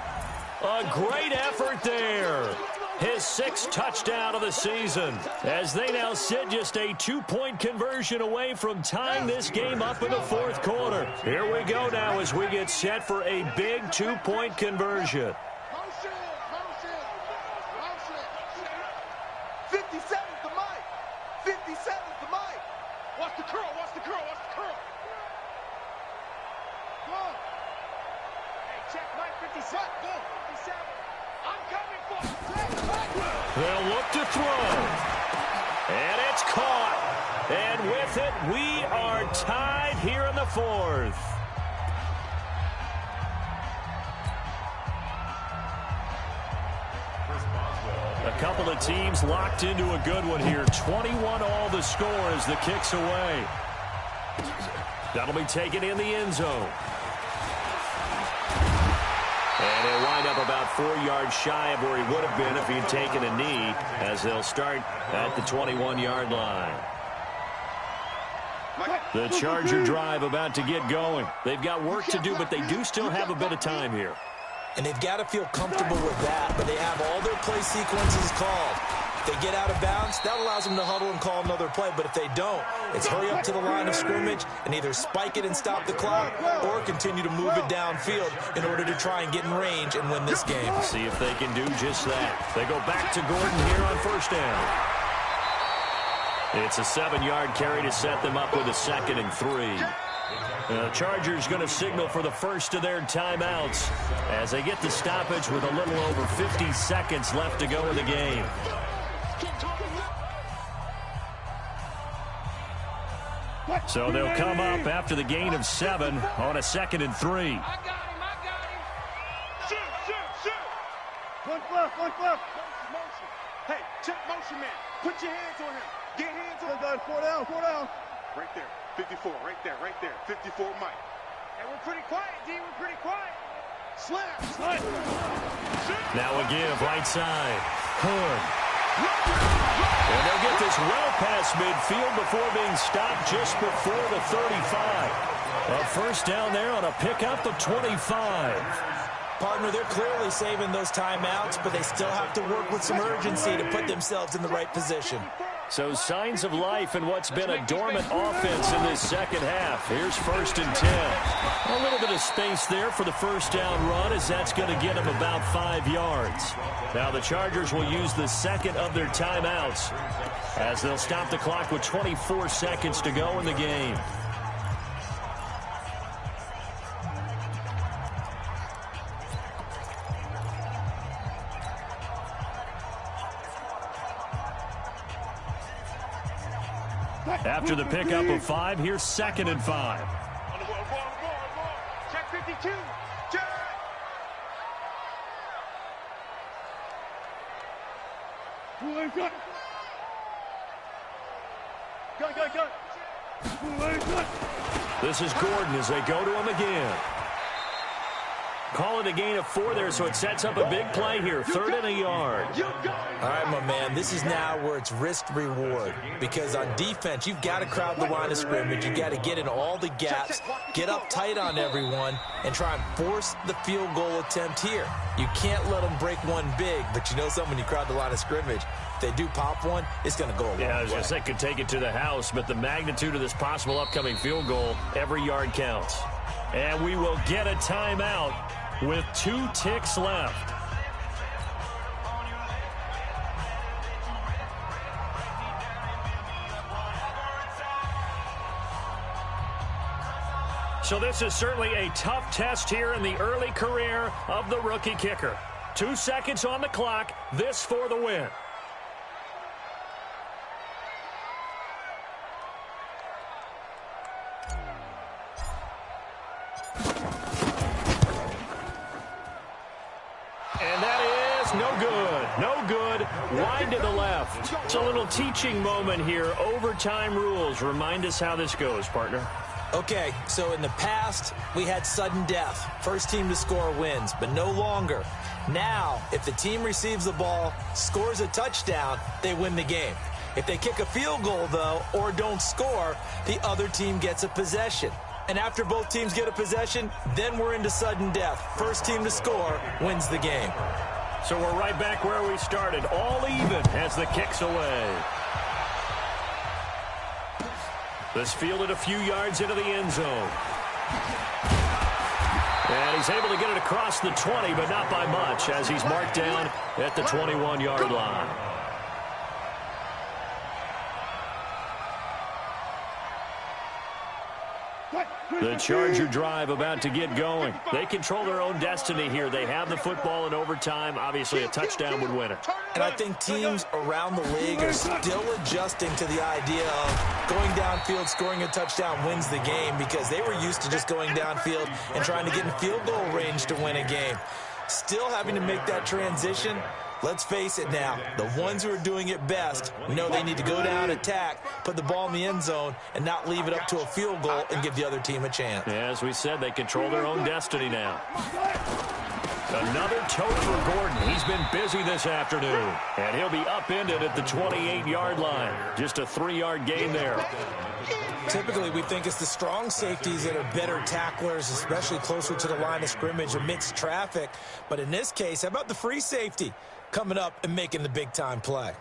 Speaker 3: A great effort there. His 6th touchdown of the season, as they now sit just a 2-point conversion away from tying this game up in the 4th quarter. Here we go now as we get set for a big 2-point conversion.
Speaker 8: 57's the mic. 57's the mic. Watch the curl. Go. Hey, check Mike 57. Go. 57. I'm coming for you.
Speaker 3: They'll look to throw. And it's caught. And with it, we are tied here in the 4th. A couple of teams locked into a good one here. 21 all the score as the kick's away. That'll be taken in the end zone. And he'll wind up about 4 yards shy of where he would have been if he'd taken a knee, as they'll start at the 21-yard line. The Charger drive about to get going. They've got work to do, but they do still have a bit of time here.
Speaker 7: And they've got to feel comfortable with that, but they have all their play sequences called. If they get out of bounds, that allows them to huddle and call another play. But if they don't, it's hurry up to the line of scrimmage and either spike it and stop the clock or continue to move it downfield in order to try and get in range and win this game.
Speaker 3: See if they can do just that. They go back to Gordon here on first down. It's a 7-yard carry to set them up with a 2nd and 3. The Chargers going to signal for the first of their timeouts as they get the stoppage with a little over 50 seconds left to go in the game. So they'll come up after the gain of 7 on a 2nd and 3.
Speaker 8: I got him. Shoot. One glove. Motion. Hey, check motion, man. Put your hands on him. Get hands on him. 4 down. Right there. 54, right there. 54, Mike. And we're pretty quiet, D. We're pretty quiet. Slap.
Speaker 3: Now a give, right side. Hood. And they'll get this well past midfield before being stopped just before the 35. A first down there on a pickup of 25.
Speaker 7: Partner, they're clearly saving those timeouts, but they still have to work with some urgency to put themselves in the right position.
Speaker 3: So signs of life in what's been a dormant offense in this second half. Here's 1st and 10. A little bit of space there for the first down run, as that's going to get them about 5 yards. Now the Chargers will use the second of their timeouts as they'll stop the clock with 24 seconds to go in the game. After the pickup of 5, here's 2nd and 5.
Speaker 8: Check 52. Check. Go.
Speaker 3: This is Gordon as they go to him again. Call it a gain of 4 there, so it sets up a big play here. 3rd and a yard.
Speaker 7: All right, my man, this is now where it's risk-reward. Because on defense, you've got to crowd the line of scrimmage. You've got to get in all the gaps, get up tight on everyone, and try and force the field goal attempt here. You can't let them break one big, but you know something, when you crowd the line of scrimmage, if they do pop one, it's going to go a long way.
Speaker 3: Yeah, I was going to say could take it to the house, but the magnitude of this possible upcoming field goal, every yard counts. And we will get a timeout with 2 ticks left. So this is certainly a tough test here in the early career of the rookie kicker. 2 seconds on the clock, this for the win. Wide to the left. It's a little teaching moment here. Overtime rules. Remind us how this goes, partner.
Speaker 7: Okay, so in the past, we had sudden death. First team to score wins, but no longer. Now, if the team receives the ball, scores a touchdown, they win the game. If they kick a field goal, though, or don't score, the other team gets a possession. And after both teams get a possession, then we're into sudden death. First team to score wins the game.
Speaker 3: So we're right back where we started, all even as the kick's away. This fielded a few yards into the end zone. And he's able to get it across the 20, but not by much, as he's marked down at the 21-yard line. The Charger drive about to get going. They control their own destiny here. They have the football in overtime. Obviously, a touchdown would win it.
Speaker 7: And I think teams around the league are still adjusting to the idea of going downfield, scoring a touchdown wins the game, because they were used to just going downfield and trying to get in field goal range to win a game. Still having to make that transition. Let's face it now, the ones who are doing it best know they need to go down, attack, put the ball in the end zone, and not leave it up to a field goal and give the other team a chance.
Speaker 3: Yeah, as we said, they control their own destiny now. Another tote for Gordon. He's been busy this afternoon. And he'll be upended at the 28-yard line. Just a 3-yard gain there.
Speaker 7: Typically, we think it's the strong safeties that are better tacklers, especially closer to the line of scrimmage amidst traffic. But in this case, how about the free safety coming up and making the big-time play?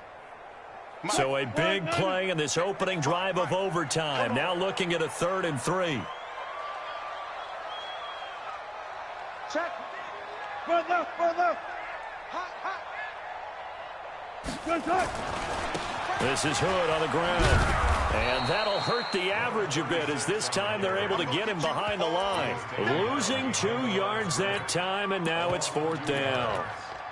Speaker 3: So a big play in this opening drive of overtime. Now looking at a 3rd and 3.
Speaker 8: Check. Run left, run left. Hot, hot. Good, good.
Speaker 3: This is Hood on the ground. And that'll hurt the average a bit as this time they're able to get him behind the line. Losing 2 yards that time, and now it's 4th down.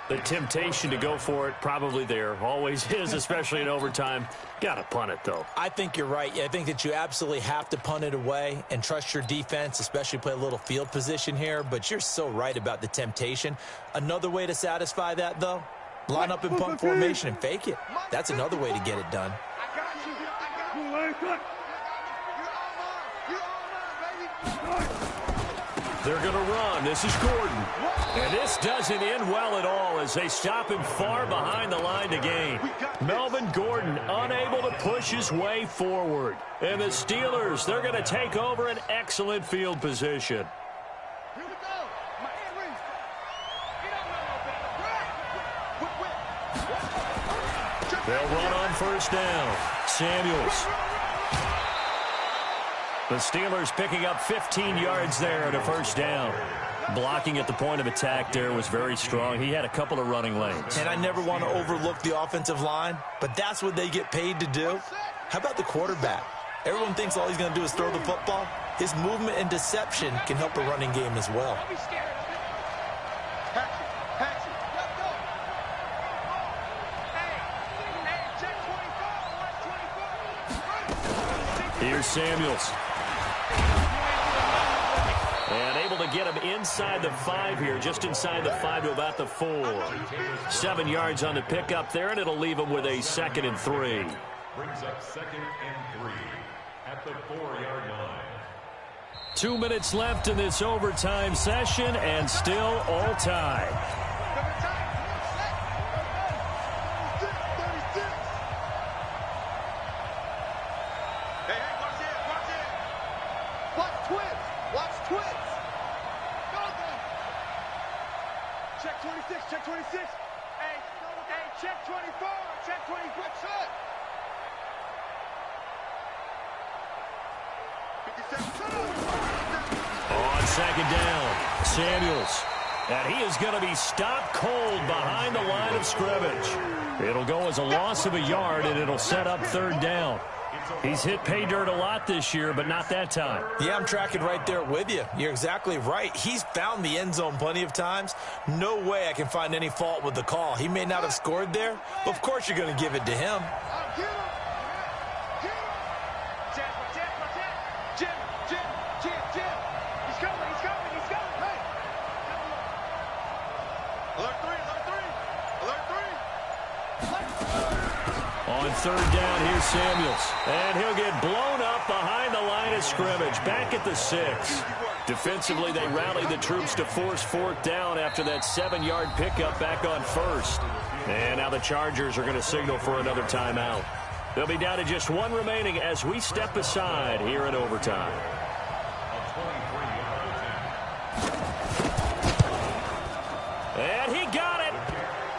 Speaker 3: The temptation to go for it probably there. Always is, especially in overtime. Got to punt it, though.
Speaker 7: I think you're right. I think that you absolutely have to punt it away and trust your defense, especially play a little field position here. But you're so right about the temptation. Another way to satisfy that, though, line up in punt formation and fake it. That's another way to get it done.
Speaker 8: I got you. I got you. You're all mine, baby.
Speaker 3: They're going to run. This is Gordon. And this doesn't end well at all as they stop him far behind the line to gain. Melvin Gordon unable to push his way forward. And the Steelers, they're going to take over an excellent field position.
Speaker 8: Here we go. My hand rings. You don't know no better.
Speaker 3: They'll run on 1st down. Samuels. The Steelers picking up 15 yards there at a 1st down. Blocking at the point of attack there was very strong. He had a couple of running lanes.
Speaker 7: And I never want to overlook the offensive line, but that's what they get paid to do. How about the quarterback? Everyone thinks all he's going to do is throw the football. His movement and deception can help a running game as well.
Speaker 8: Don't be scared of it. Patch it. Let's go. Hey, check 24. Watch 24.
Speaker 3: Here's Samuels. And able to get him inside the 5 here, just inside the 5 to about the 4. 7 yards on the pickup there, and it'll leave him with a 2nd and 3.
Speaker 6: Brings up 2nd and 3 at the 4-yard line.
Speaker 3: 2 minutes left in this overtime session, and still all tied.
Speaker 8: Hey, watch it, watch it. Watch twins, watch twins. Go, go. Check 26, check 26. Hey, check 24, check 24. Check. 57.
Speaker 3: On 2nd down, Samuels. And he is going to be stopped cold behind the line of scrimmage. It'll go as a loss of a yard, and it'll set up 3rd down. He's hit pay dirt a lot this year, but not that time.
Speaker 7: Yeah, I'm tracking right there with you. You're exactly right. He's found the end zone plenty of times. No way I can find any fault with the call. He may not have scored there, but of course you're going to give it to him.
Speaker 8: Jim. He's coming. Hey. Alert 3.
Speaker 3: On 3rd down, here's Samuels. And he'll get blown up behind the line of scrimmage, back at the 6. Defensively, they rallied the troops to force 4th down after that 7-yard pickup back on 1st. And now the Chargers are going to signal for another timeout. They'll be down to just 1 remaining as we step aside here in overtime. And he got it.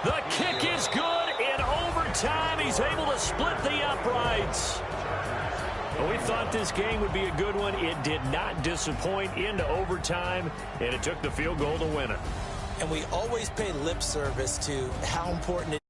Speaker 3: The kick is good in overtime. He's able to split the uprights. Well, we thought this game would be a good one. It did not disappoint into overtime, and it took the field goal to win it.
Speaker 7: And we always pay lip service to how important it is.